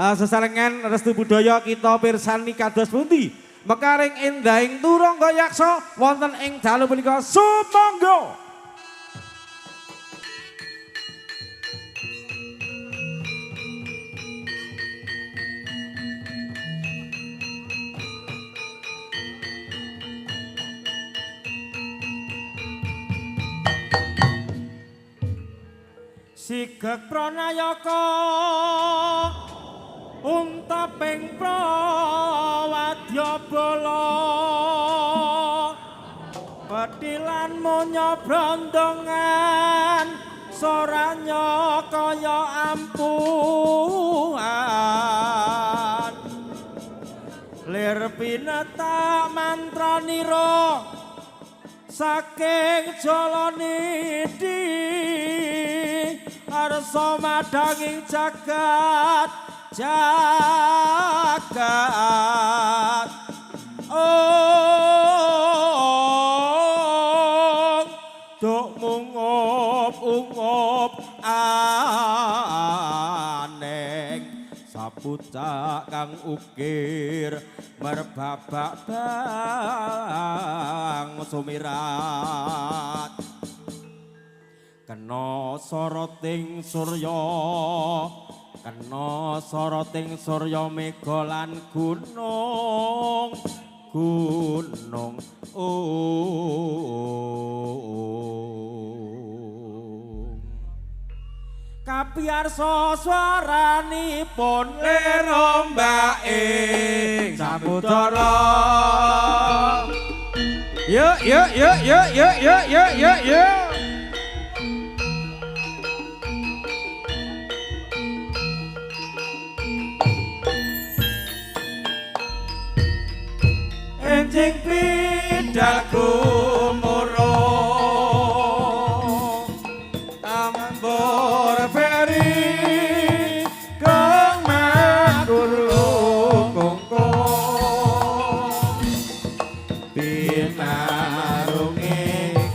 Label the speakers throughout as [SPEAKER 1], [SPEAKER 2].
[SPEAKER 1] sesarengan restu budaya kita pirsani kados pundi mekaring endahing turangga yaksa wonten ing dalu punika sumangga. Sigek pranayaka untaping prawadyabala petilan munya brondongan soranya kaya ampuhan lir pinetak mantranira saking jalanidi arsa madanging jagat jagat duk mungup-ungup aneng sapucak kang ukir merbabak bang sumirat kena soroting surya kena soroting surya mega lan gunung gunung kapiyarsa swaranipun lerombaing sabudara yo yo yo yo yo yo yo yo yo enjing bidal gumurung tambur beri kang maguru kongkong pinarungi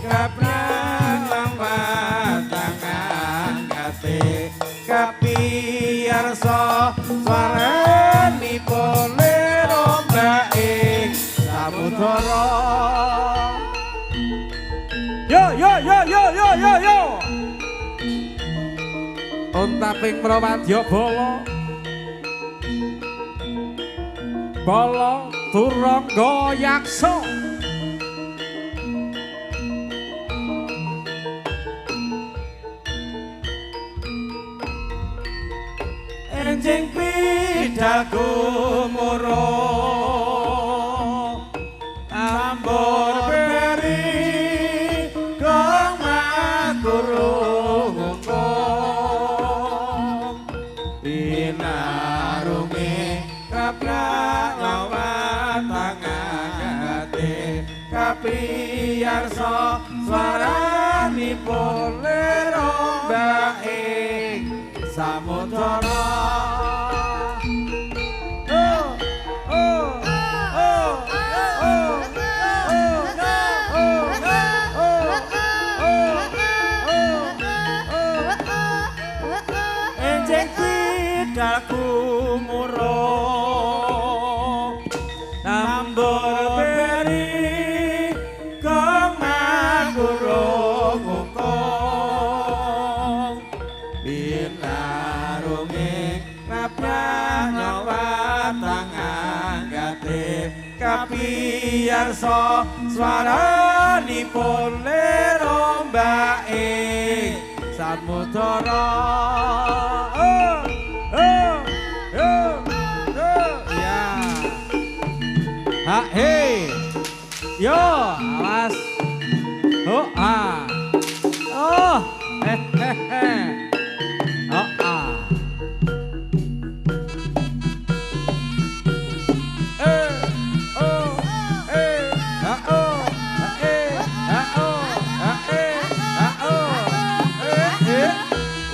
[SPEAKER 1] kaprang lambatangan kate kapiyarsa swaranipun lerombaing samudara yo yo yo yo yo yo yo untaping prawadyabala bala turangga yaksa enjing bidal gumurung tambur beri kang maguru ngkong pinarungi kaprang lawatangan kapiyarsa swaranipun lerombaing samudara bidal gumurung tambur beri kang maguru ngkong pinarungi kaprang nyawatang gate kapiyarsa swaranipun lerombaing samudara ha hei yo awas oh ah oh hehehe oh ah oh ha oh ha ha oh ha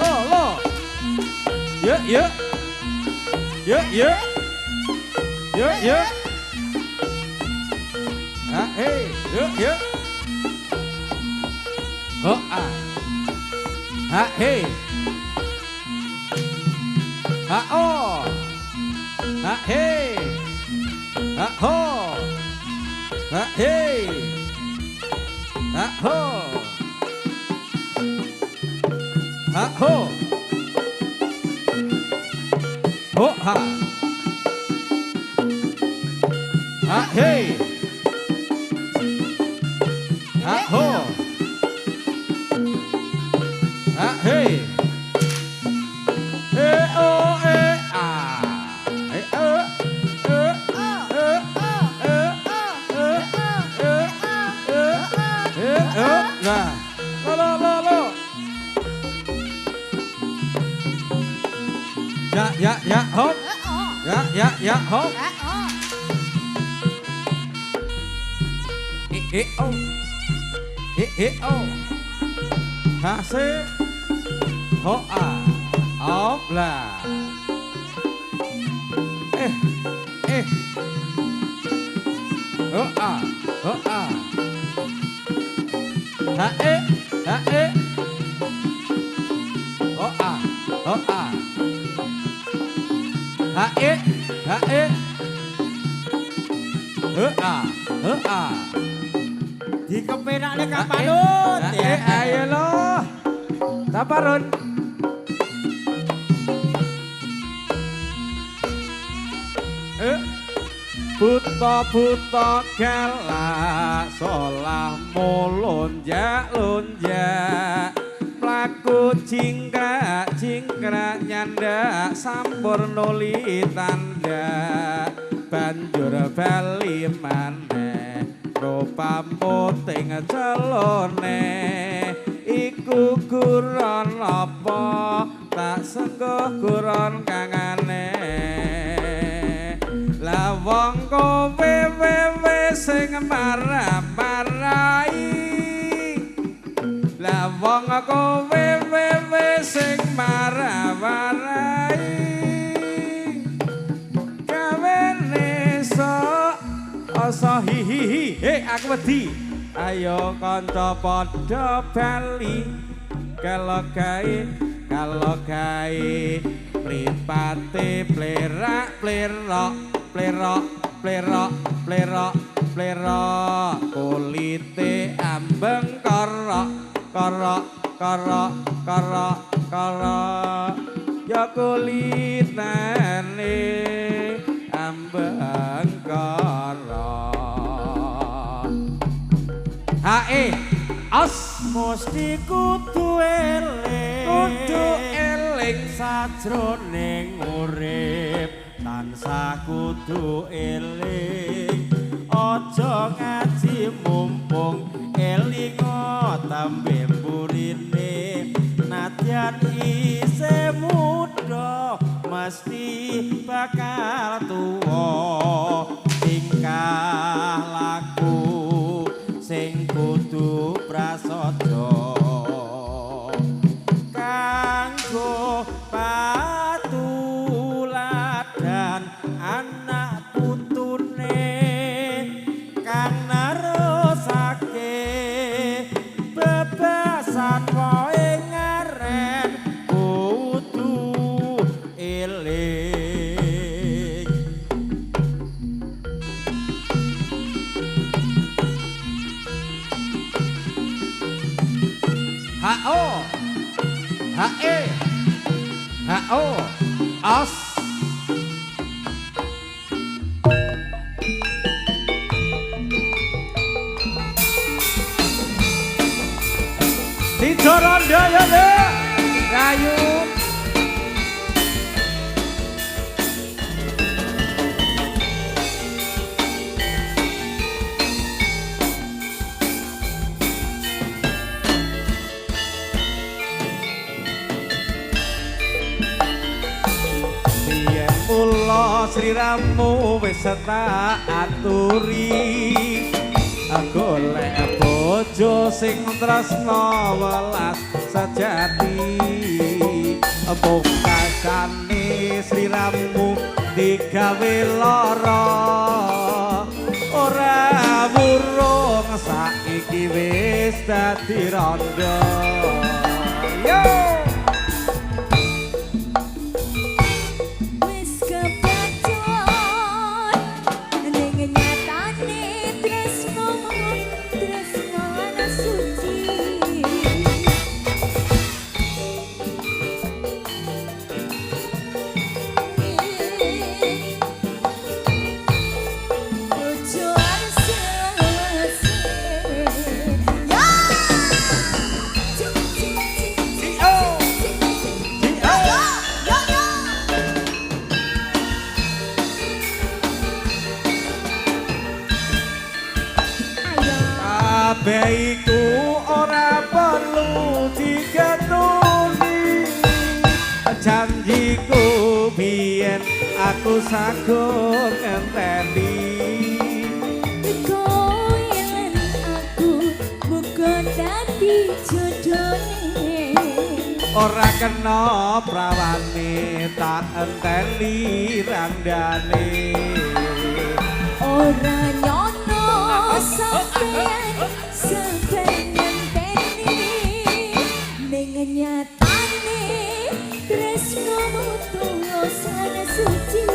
[SPEAKER 1] oh lo yo yo yo yo yo yo ha hey yo yo oh ah ha hey ha oh Ha hey. Ha ho. Ha hey. Ha ho. Ha ho. Ho ha. Ha hey. Ha ho. Ha hey. Dạ, hốt. Dạ, hốt. Ha xế. Hốt ốp là. Ha ê. Ha ê.
[SPEAKER 2] Dikepenakne Kang Panut.
[SPEAKER 1] Ayo lo. Saparun. Buta galak solah molonjak mlaku cingkrak nyandak sampurna litanda banjur bali maneh rupamu ting celone iku guron apa tak sengguh guron kangane la wong kowe sing marah-marahi la wong kowe sing marah-marahi kawene sok asa hihihi aku wedi ayo kanca padha bali kalau gawe mripate plerok kulite ambeng korok ya kulitane ambeng korok hae os
[SPEAKER 2] Mesti kudu eling sajroning urip tansah kudu eling aja ngaji mumpung eling tambe burine nadyan isih muda mesti bakal tuwa tingkah laku sing kudu prasaja kanggo patuladan anak putune kang narosake bebasan wae ngaren kudu eling
[SPEAKER 1] ha-o ha-e ha-o os Sidoronda ya deh kayu sliramu wis tak aturi golek bojo sing tresna welas sejati pungkasane sliramu digawe lara ora wurung saiki wis dadi randha yo
[SPEAKER 3] wis kepacut
[SPEAKER 1] biyen aku sagung ngenteni
[SPEAKER 3] Koyen aku muga dadi jodone
[SPEAKER 1] ora kena prawane tak enteni randane
[SPEAKER 3] ora nyono sampeyan ngenteni ning nyatane tresnomu tulusan suci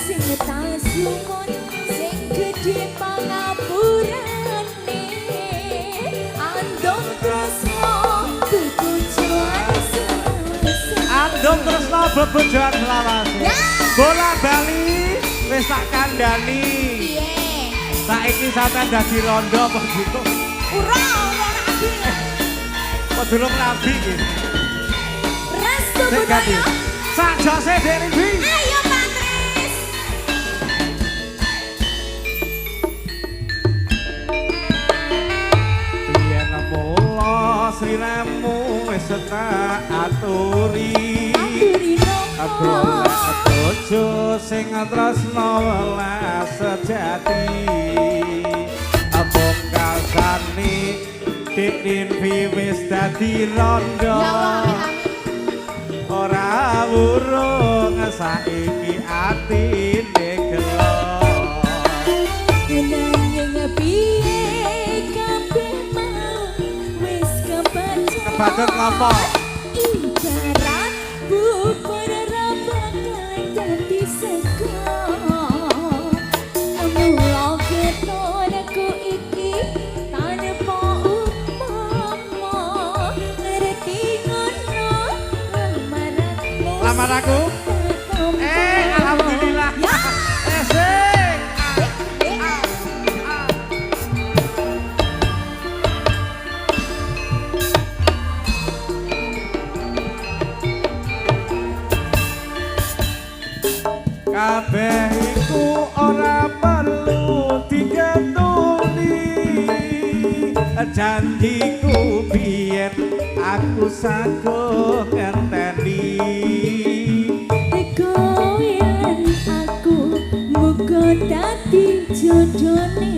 [SPEAKER 3] sing tak sumon sing gedhe pangapurane andong tresno bebujuan selawase
[SPEAKER 1] andong tresno bebujuan selawase bola bali wis tak kandhani saiki sampean dadi rondo apa gitu
[SPEAKER 3] ora rabi
[SPEAKER 1] kok durung rabi iki
[SPEAKER 3] restu
[SPEAKER 1] sing ganti
[SPEAKER 3] budaya
[SPEAKER 1] sak jose Dek Rimbi
[SPEAKER 3] ayo Patris
[SPEAKER 1] yen mula sliramu wis tak aturi golek bojo sing tresno welas sejati abong kalsani Dik wis dadi rondo ora wurung saiki atine gelo
[SPEAKER 3] nanging piye kabeh mau wis
[SPEAKER 1] kebacut ngopo
[SPEAKER 3] ibarat bubur bakal dadi sego mula ketonku iki tanpa upama ngerti ngono
[SPEAKER 1] lamar aku alhamdulillah esek kabeh iku ora perlu digetuni janjiku biyen aku sagung ngenteni
[SPEAKER 3] koyen aku muga dadi jodone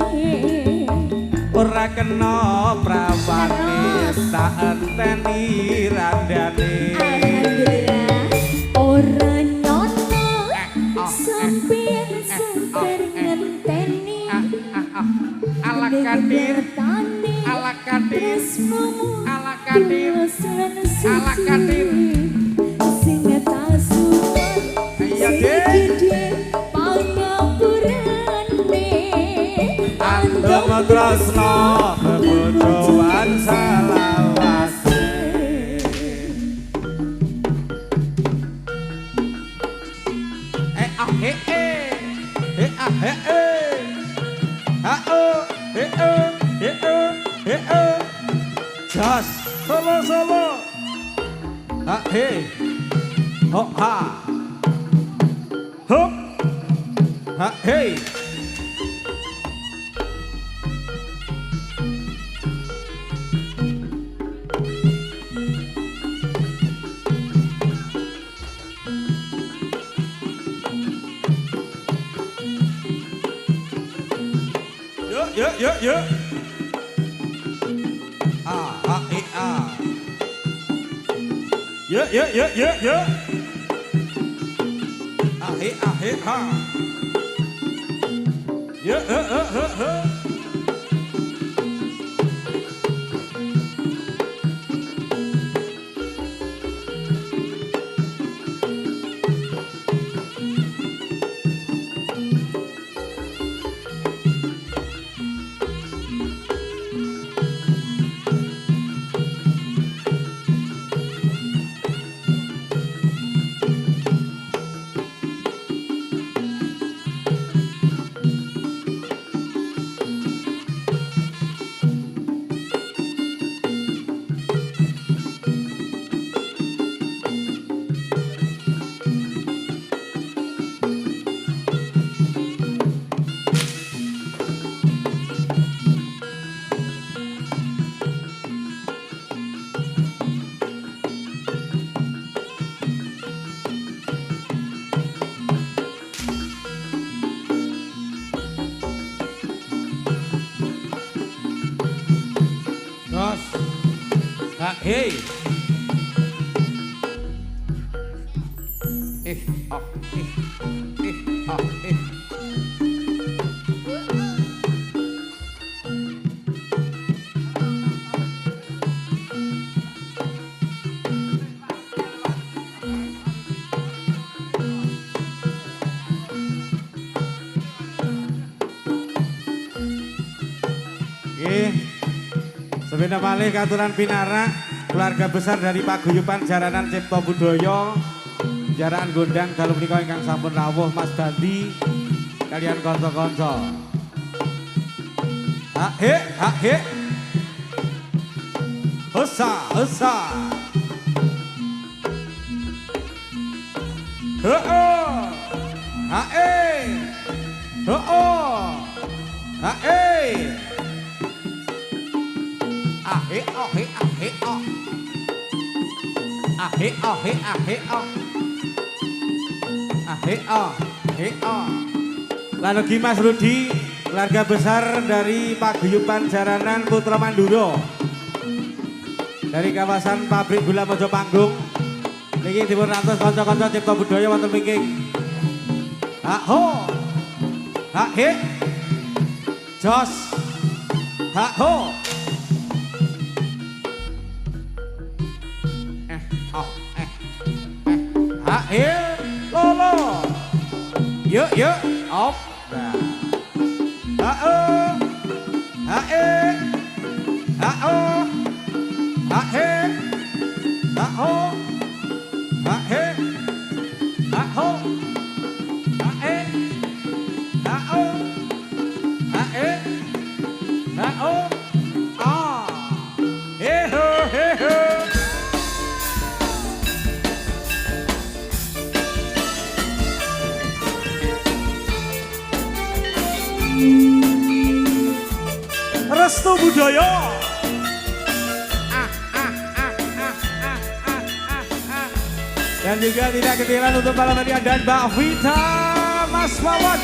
[SPEAKER 1] ora kena prawane tak enteni randane
[SPEAKER 3] alhamdulillah ora nyono sampeyan samper ngenteni
[SPEAKER 1] ala kadir ala kadir ala kadir ala kadir
[SPEAKER 3] sing tak suwun
[SPEAKER 1] iya
[SPEAKER 3] sing
[SPEAKER 1] Dek
[SPEAKER 3] gedhe pangapurane
[SPEAKER 1] andong tresno bebujuan selawase Jas solo solo ha he ho ha hop ha hey yuk ha he yuk he ha yuk Hey. Oh, oh, Sebenarnya malih katuran pinara keluarga besar dari Paguyuban Jaranan Cipto Budoyo Jaraan Gondang dalu menika ingkang sampun rawuh Mas Bandi kalian kanca-kanca. Hak he. Hosa. Ho-oh. Ha-eh. Ho-oh. Ha-eh. Ahe oh. Lalu Mas Rudi, keluarga besar dari Paguyuban Jaranan Putra Manduro dari kawasan pabrik gula Mojopanggung. Niki dipun rantos kanca-kanca Cipto Budaya wonten mriki. Ha-ho. Ha-he. Jos. Ha-ho. Lolo. Yuk, op. Ha-o. Ha-e. Ha-o. Ha-he. Ha-ho. Ha-he. Ha-ho. Ha-e. Ha-o. Ha-e. Ha-o. Ah. He-ho, he-ho. Restu Budaya. Dan juga tidak ketinggalan untuk malam ini dan Mbak Vita Mas Wawan.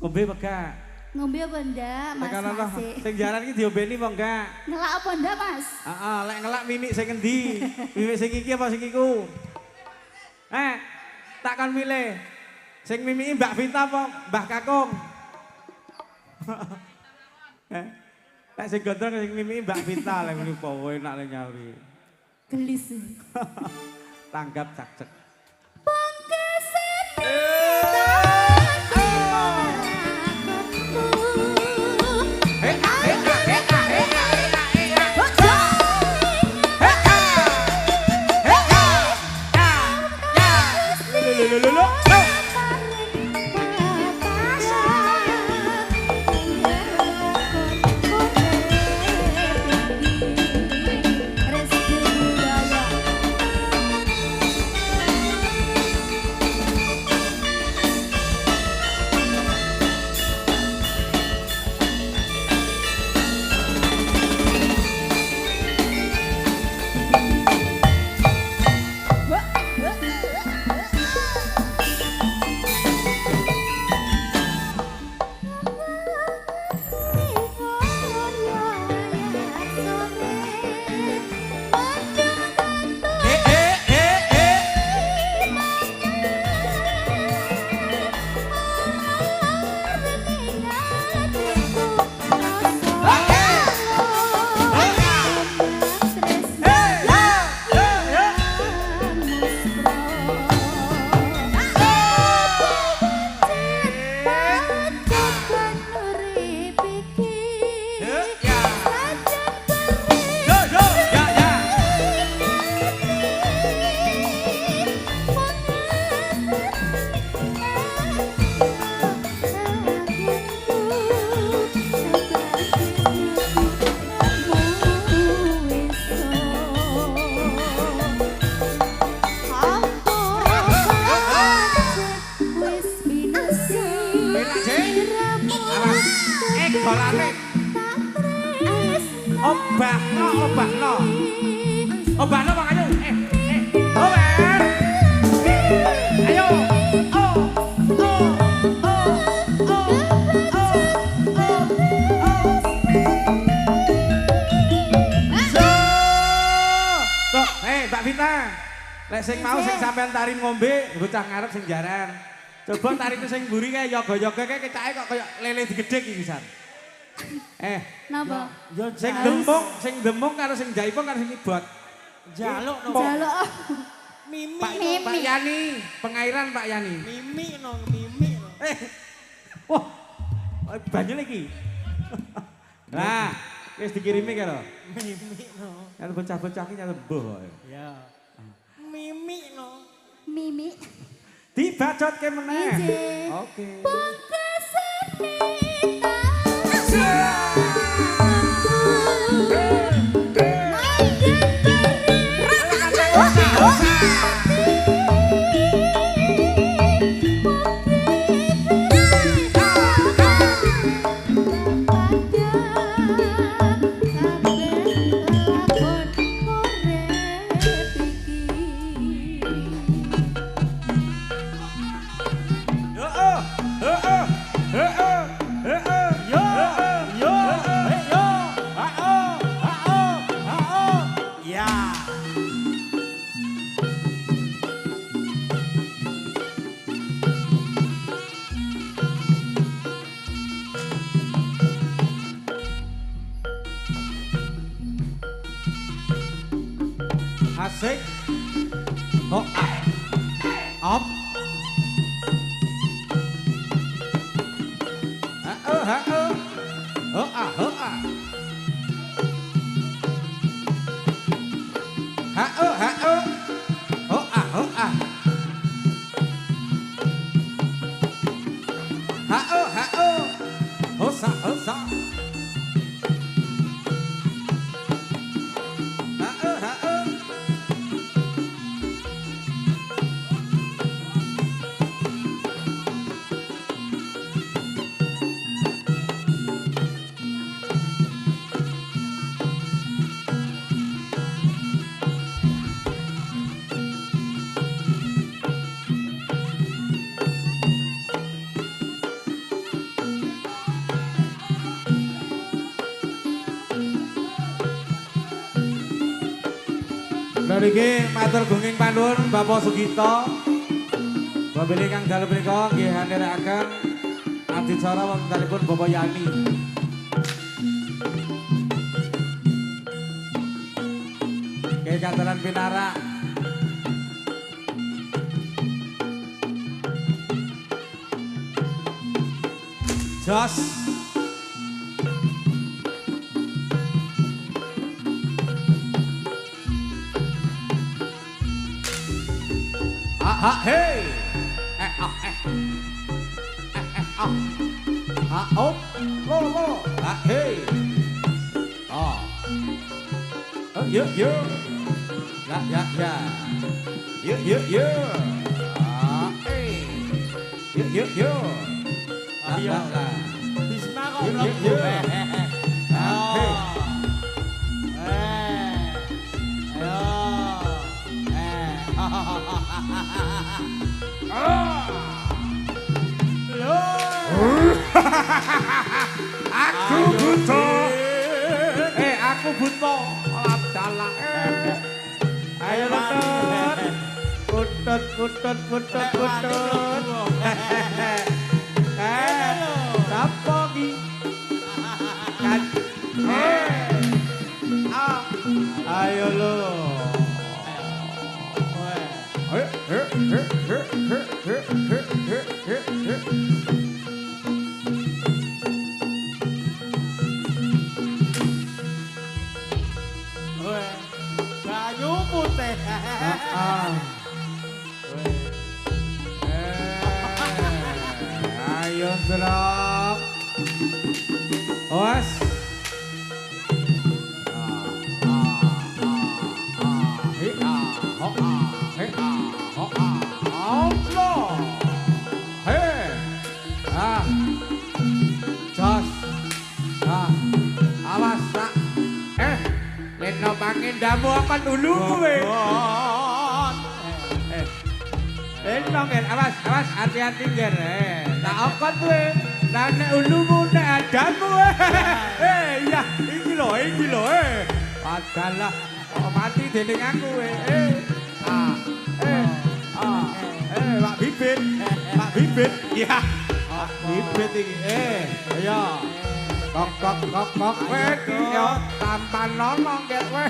[SPEAKER 1] Ngombe apa?
[SPEAKER 3] Ngombe apa ndak, Mas?
[SPEAKER 1] Sing jaran iki diombeni apa enggak?
[SPEAKER 3] Ngelak apa ndak, Mas?
[SPEAKER 1] Heeh, lek ngelak mimik sing endi? Mimik sing iki apa sing iku? Tak kon milih. Sing mimiki Mbak Vita apa Mbah Kakung? Lek sing gondrong sing mimiki Mbak Vita lek muni kowe enak lek nyauri.
[SPEAKER 3] Gelis.
[SPEAKER 1] Tanggap cak-cek. golane. Obahno, obahno. Obahno makanya. Ower. Ayo. Mbak Vita, lek sing mau sing sampean tari ngombe, bocah ngarep sing jaran. Coba tarine sing mburi kae yoga-yoga kae kecake kok kaya lele digedhek iki pisan.
[SPEAKER 3] Napa?
[SPEAKER 1] Sing demung karo sing jaipong karo sing ibot.
[SPEAKER 2] Jaluk no.
[SPEAKER 3] Jaluk.
[SPEAKER 2] Mimi.
[SPEAKER 1] Pak Yani, pengairan Pak Yani.
[SPEAKER 2] Mimi no, mimi no.
[SPEAKER 1] Wah, banyu lagi. Nah, wis dikirimi karo.
[SPEAKER 2] Mimi no.
[SPEAKER 1] Kan bocah-bocah iki nyata mbuh.
[SPEAKER 2] Ya. Mimi no.
[SPEAKER 3] Mimi.
[SPEAKER 1] Dibacotke meneh.
[SPEAKER 3] Ije.
[SPEAKER 1] Oke. Asik. Oh, op. Oh, oh. Niki matur gunging panuwun Bapak Sugito. Babile kang dalem menika nggih handherekaken adicara wontenipun Bapak Yani. Nggih kantoran pinarak. Jos. Hey, oh, lo, hey, oh, yo, ya, yo, hey, yo,
[SPEAKER 2] Ayo, Bisma kok
[SPEAKER 1] yo,
[SPEAKER 2] mlebu.
[SPEAKER 1] hey. Aku buta. Aku buta. Lap dalang. Ayo Putut. Sapa ki? Kan. Ayo lo.
[SPEAKER 2] Banyu putih.
[SPEAKER 1] Ayo drop. Awas. endamu apa dulu kowe? Nong Ger, awas, hati-hati Ger. Tak okot kowe. Lah nek ulumu nek adamu. Iya, iki lho. Padalah mati dening aku kowe. Pak Bibit. Iya. Bibit iki. Ayo. Kok kowe iki yo tampan nono Ger kowe.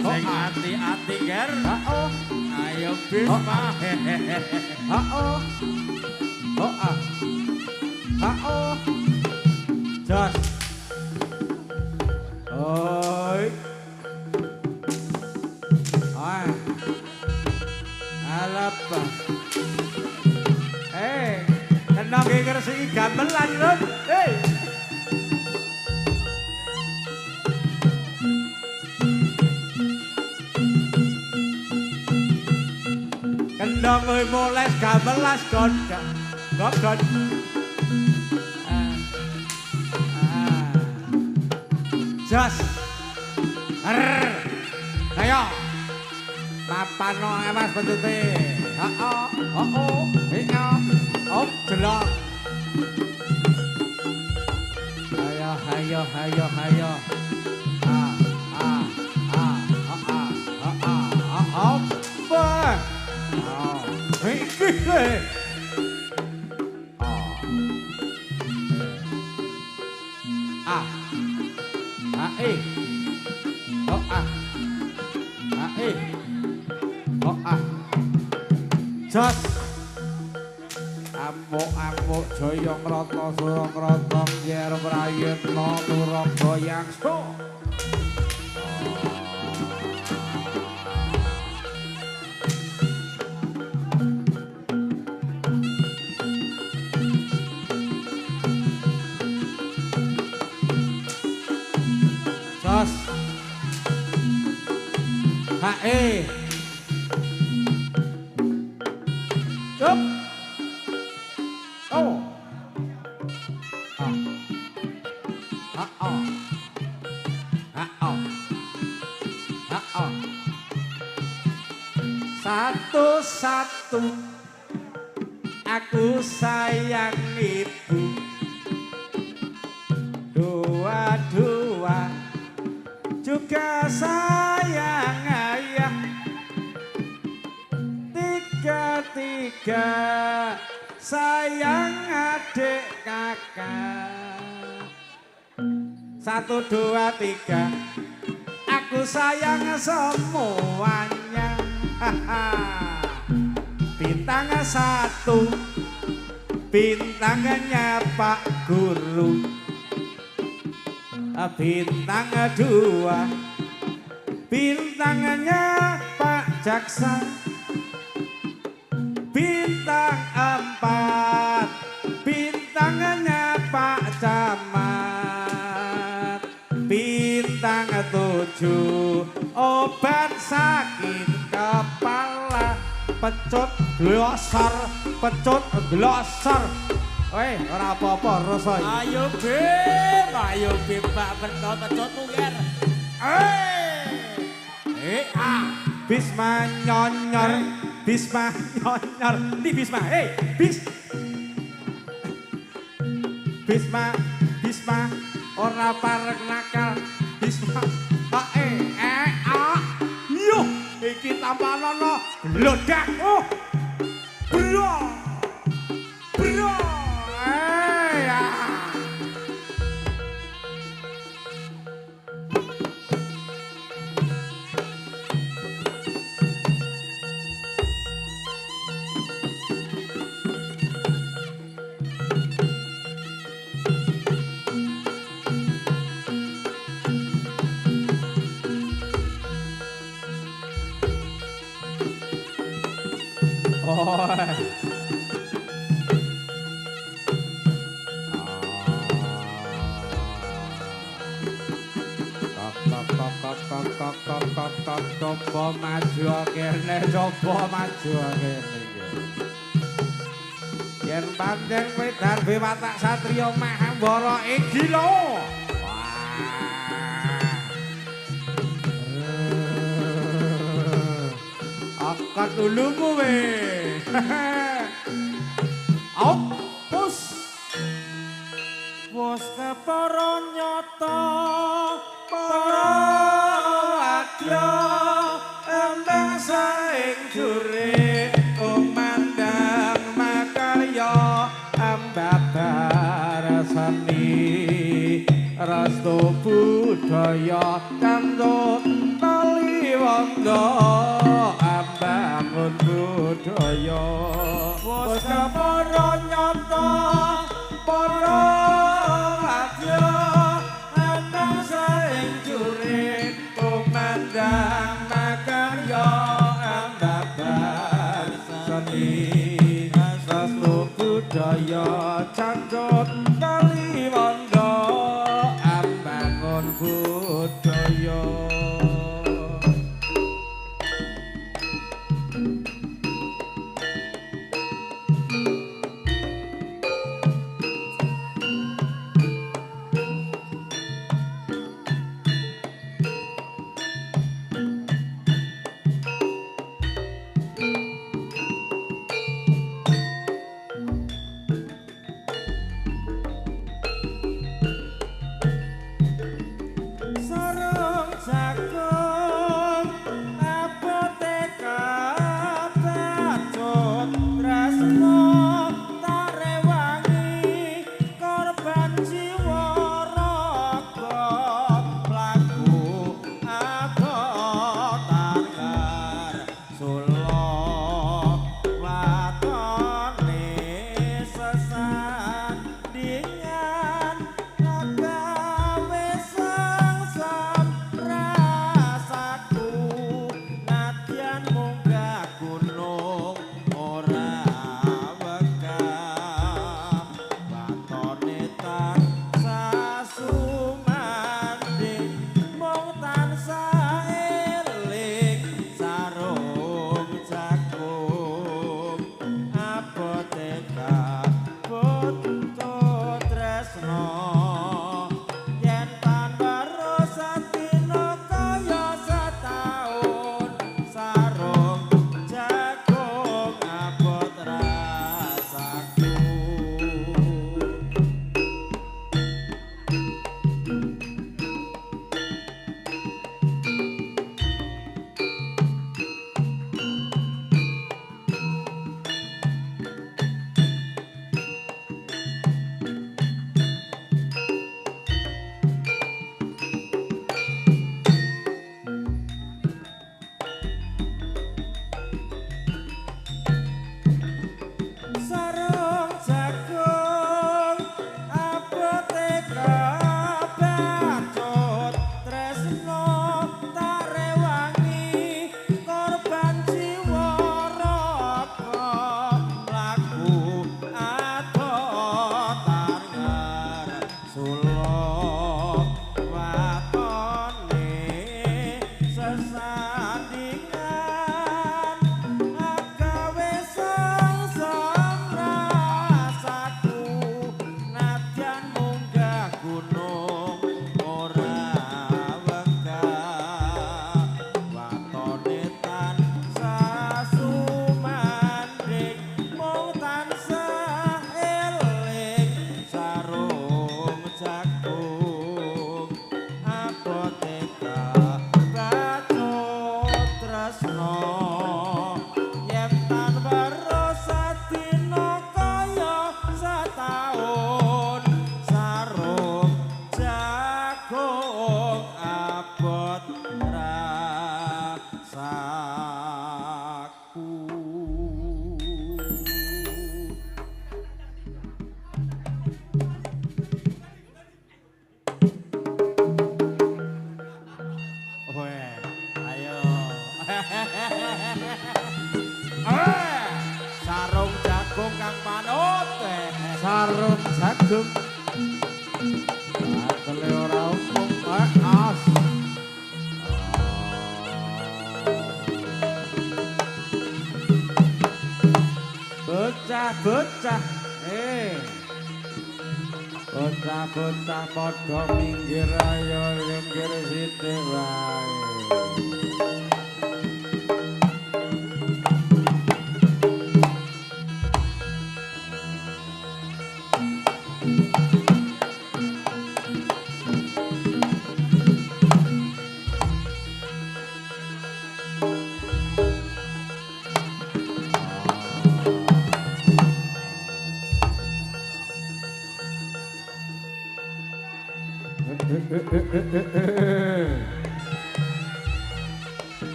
[SPEAKER 2] Sing hati-hati Ger. Ayo Bisma.
[SPEAKER 1] Jos. Oi. Alapa. Kenang ge ngresiki gamelan lho. Kendang kowe moles gamelas gon. Jos. Ayo. Papano awas pentute. Jelok. Ayo. Apa? Iki le. Jos. Amuk jaya ngrata sura ngrata yer prayitna turang goyang so. Jos. Cup. Satu-satu aku sayang ibu, dua-dua juga sayang ayah, tiga-tiga sayang adik kakak. 1, 2, 3 aku sayang semuanya. Bintang 1 bintangnya Pak Guru, bintang 2 bintangnya Pak Jaksa, bintang 4 bintangnya Pak Camat, bintang 7 obat sakit kepala, pecut glosor. Weh, ora apa-apa rasa iki.
[SPEAKER 2] Ayo Bim, Pak Berto pecutmu Ger.
[SPEAKER 1] Bisma nyonyor. Di Bisma, Bisma, ora parek nakal. Bisma, yo, iki tampanono blodak. Bro. Coba maju kene. Ya yen pancen wedar watak satriya Mahawara iki lho. Akad ulumu we. Opus.
[SPEAKER 2] Wes kepara nyata para wadya
[SPEAKER 1] embang saing jure kumandang makarya ambabar seni restu budaya kantut taliwondo ambangun budaya
[SPEAKER 2] wes kepara nyata
[SPEAKER 1] para wadya embang saing jure kumandang makarya ambabar seni restu budaya cangcut taliwondo ambangun budaya.
[SPEAKER 2] sarung jagung apoteka bacut tresno tak rewangi korban jiwa raga laku abot tarkar sulo watone sesandingan agawe sengsam rasaku nadyan munggah gunung ora wegah watone tansah sumanding mung tansah eling sarung jagung apoteka butuh tresno yen tanpa rosatina kaya setahun sarung jagung abot rasaku. Sarung jagung apoteka bacut tresno tak rewangi korban jiwa raga laku adot tarkar sulo watone sesandingan agawe sengsam rasaku nadyan munggah gunung ora wegah watone tansah sumanding mung tansah eling sarung jagung apoteka bacut tresno yen tanpa rosatina kaya setahun sarung jagung abot rasaku. Weh, ayo. Sarung jagung kang panut.
[SPEAKER 1] Sarung jagung bakale ora umum as. Bocah-bocah Bocah-bocah padha minggir ayo minggir sithik wae.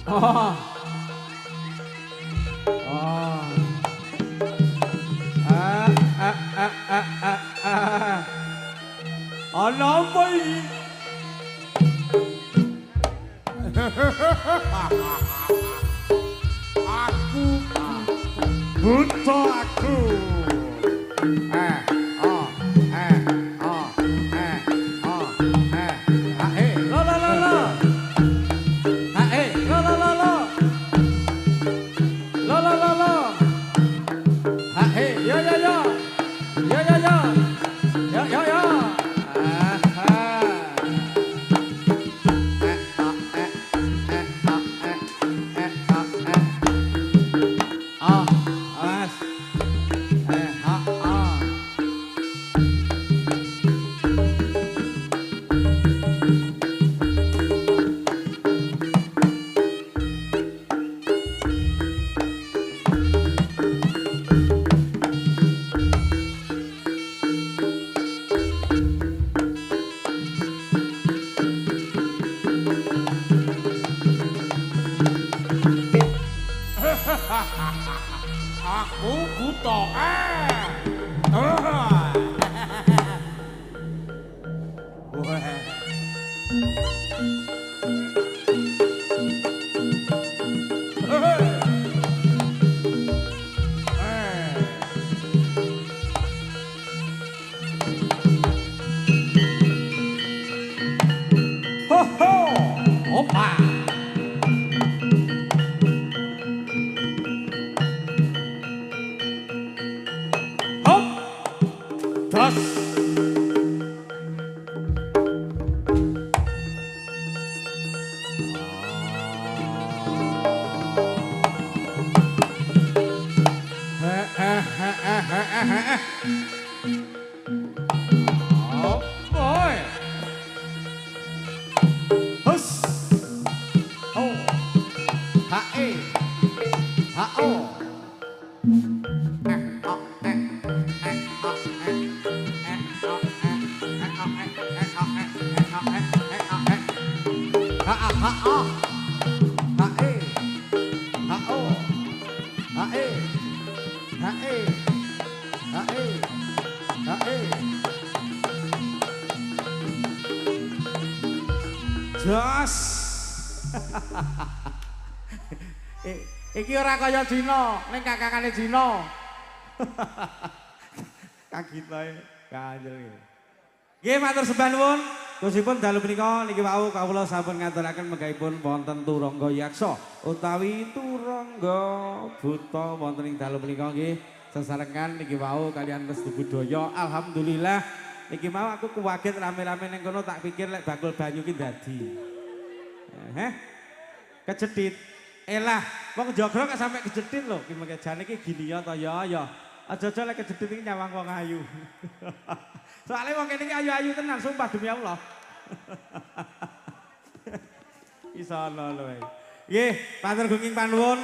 [SPEAKER 1] Oh. Oh. Ana apa iki? Aku buta aku.
[SPEAKER 2] Aku buta.
[SPEAKER 1] Ho ho. Opa. Das. Oh boy. Hus. Oh. Ha-e. Ha-o. Jos. Iki ora kaya Dina, ning kakangane Dina. Kagitae kanjel iki. Nggih matur sembah nuwun. Kusipun dalu menika niki wau kawula sampun ngaturaken menggahipun wonten turangga yaksa utawi turangga buta wonten ing dalu menika nggih sesarengan niki wau kalian Restu Budaya. Alhamdulillah niki mau aku kuwaget rame-rame ning kono tak pikir lek bakul banyu ki dadi. Kejedit. Elah, wong jogro kok sampe kejedit lho. Ki mengke jane iki gini ya ta ya. Aja-aja lek kejedit iki nyawang wong ayu. Soalnya wong kene iki ayu-ayu tenan sumpah demi Allah. Isa ana lho. Nggih, matur gunging panuwun.